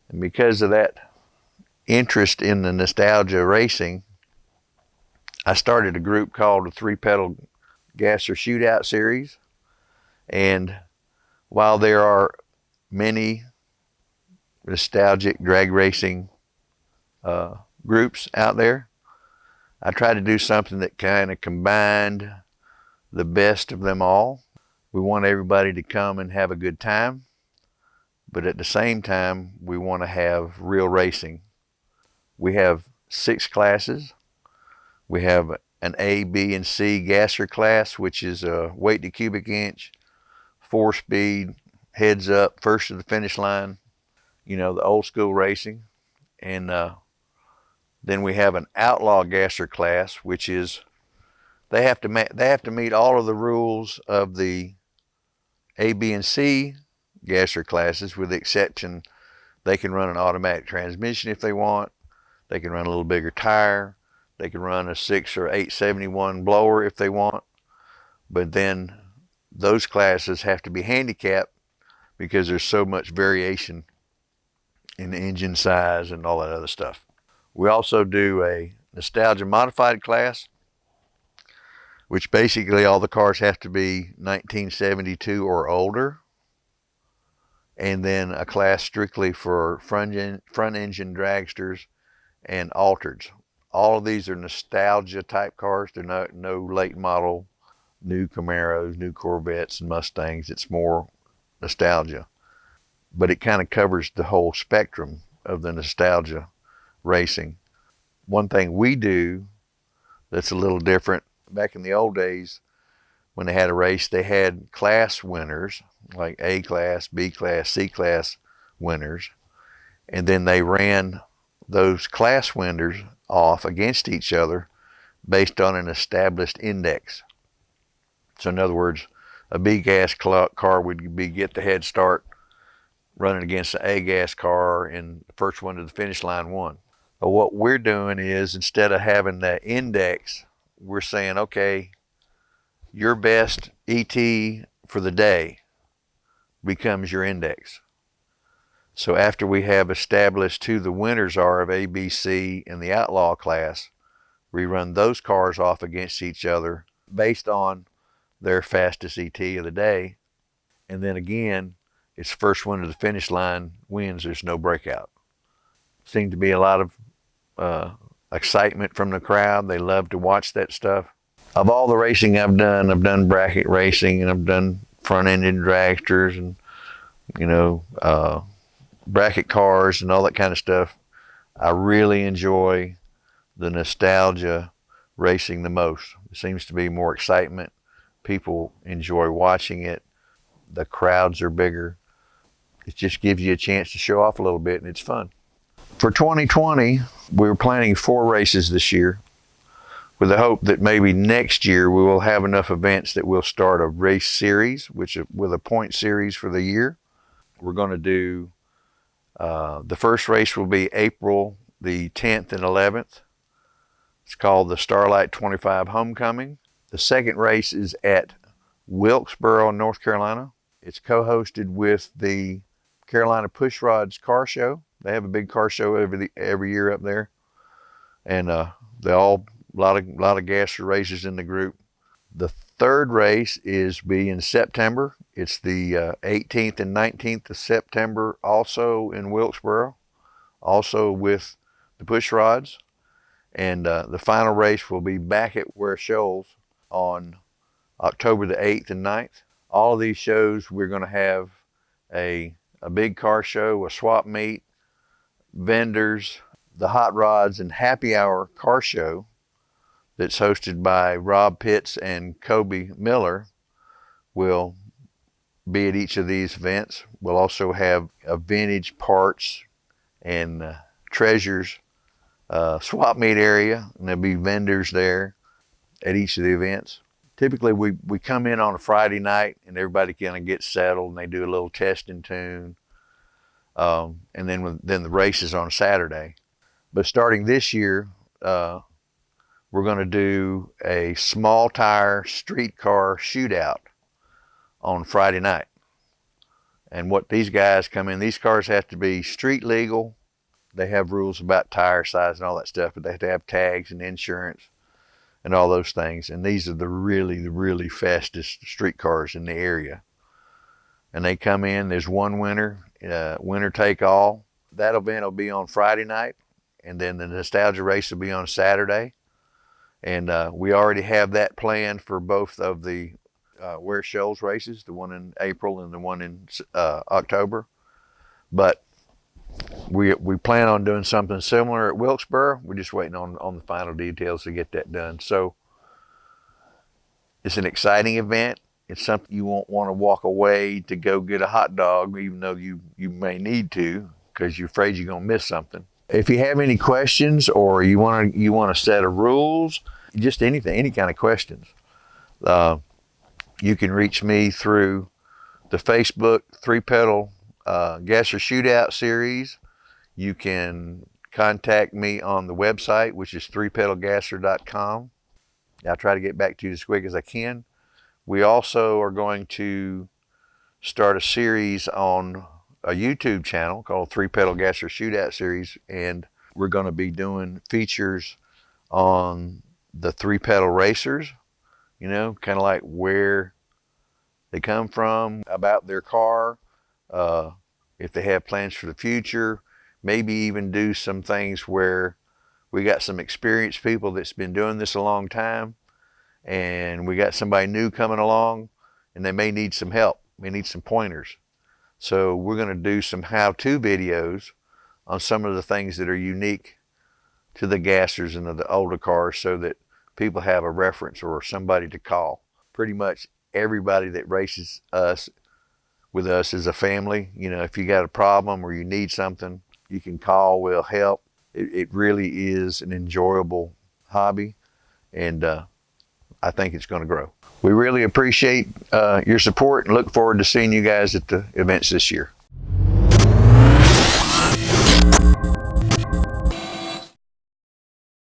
And because of that interest in the nostalgia racing, I started a group called the Three Pedal Gasser Shootout Series. And while there are many nostalgic drag racing groups out there, I tried to do something that kind of combined the best of them all. We want everybody to come and have a good time, but at the same time, we want to have real racing. We have 6 classes. We have an A, B, and C gasser class, which is a weight to cubic inch, 4-speed, heads up, first to the finish line, you know, the old school racing. And then we have an outlaw gasser class, which is they have to meet all of the rules of the A, B, and C gasser classes, with the exception they can run an automatic transmission if they want. They can run a little bigger tire. They can run a 6 or 871 blower if they want. But then those classes have to be handicapped because there's so much variation in the engine size and all that other stuff. We also do a nostalgia modified class, which basically all the cars have to be 1972 or older. And then a class strictly for front engine dragsters and altereds. All of these are nostalgia type cars. They're no late model, new Camaros, new Corvettes and Mustangs. It's more nostalgia. But it kind of covers the whole spectrum of the nostalgia racing. One thing we do that's a little different, back in the old days when they had a race, they had class winners, like A class, B class, C class winners, and then they ran those class winners off against each other based on an established index. So in other words, a B gas car would get the head start running against the A gas car, and the first one to the finish line won. But what we're doing is, instead of having that index, we're saying, okay, your best ET for the day becomes your index. So after we have established who the winners are of A, B, C in the outlaw class, we run those cars off against each other based on their fastest ET of the day. And then again, it's first one to the finish line wins. There's no breakout. Seemed to be a lot of excitement from the crowd. They love to watch that stuff. Of all the racing I've done bracket racing, and I've done front engine dragsters and, you know, bracket cars and all that kind of stuff. I really enjoy the nostalgia racing the most. It seems to be more excitement. People enjoy watching it. The crowds are bigger. It just gives you a chance to show off a little bit, and it's fun. For 2020, we were planning 4 races this year, with the hope that maybe next year we will have enough events that we'll start a race series, with a point series for the year. We're going to do, the first race will be April the 10th and 11th. It's called the Starlight 25 Homecoming. The second race is at Wilkesboro, North Carolina. It's co-hosted with the Carolina Pushrods Car Show. They have a big car show every year up there, and they all a lot of gasser races in the group. The third race is in September. It's the 18th and 19th of September, also in Wilkesboro, also with the Pushrods. And the final race will be back at Ware Shoals on October the 8th and 9th. All of these shows, we're going to have a big car show, a swap meet, vendors, the Hot Rods and Happy Hour car show that's hosted by Rob Pitts and Kobe Miller will be at each of these events. We'll also have a vintage parts and treasures swap meet area, and there'll be vendors there at each of the events. Typically we come in on a Friday night and everybody kind of gets settled and they do a little test and tune. And then the race is on Saturday. But starting this year, we're going to do a small tire street car shootout on Friday night. And what these guys come in, these cars have to be street legal. They have rules about tire size and all that stuff, but they have to have tags and insurance and all those things. And these are the really fastest street cars in the area. And they come in, there's one winner, winner take all. That event will be on Friday night, and then the nostalgia race will be on Saturday. And we already have that planned for both of the Ware Shoals races, the one in April and the one in October. But we plan on doing something similar at Wilkesboro. We're just waiting on the final details to get that done. So it's an exciting event. It's something you won't want to walk away to go get a hot dog, even though you may need to, because you're afraid you're going to miss something. If you have any questions, or you want a set of rules, just anything, any kind of questions, you can reach me through the Facebook 3-Pedal Gasser Shootout series. You can contact me on the website, which is 3pedalgasser.com. I'll try to get back to you as quick as I can. We also are going to start a series on a YouTube channel called 3-Pedal Gasser Shootout series, and we're going to be doing features on the 3-pedal racers, you know, kind of like where they come from, about their car, if they have plans for the future, maybe even do some things where we got some experienced people that's been doing this a long time, and we got somebody new coming along, and they may need some help, may need some pointers. So we're going to do some how-to videos on some of the things that are unique to the gassers and the older cars, so that people have a reference or somebody to call. Pretty much everybody that races with us is a family. You know, if you got a problem or you need something, you can call, we'll help. It really is an enjoyable hobby, and I think it's going to grow. We really appreciate your support and look forward to seeing you guys at the events this year.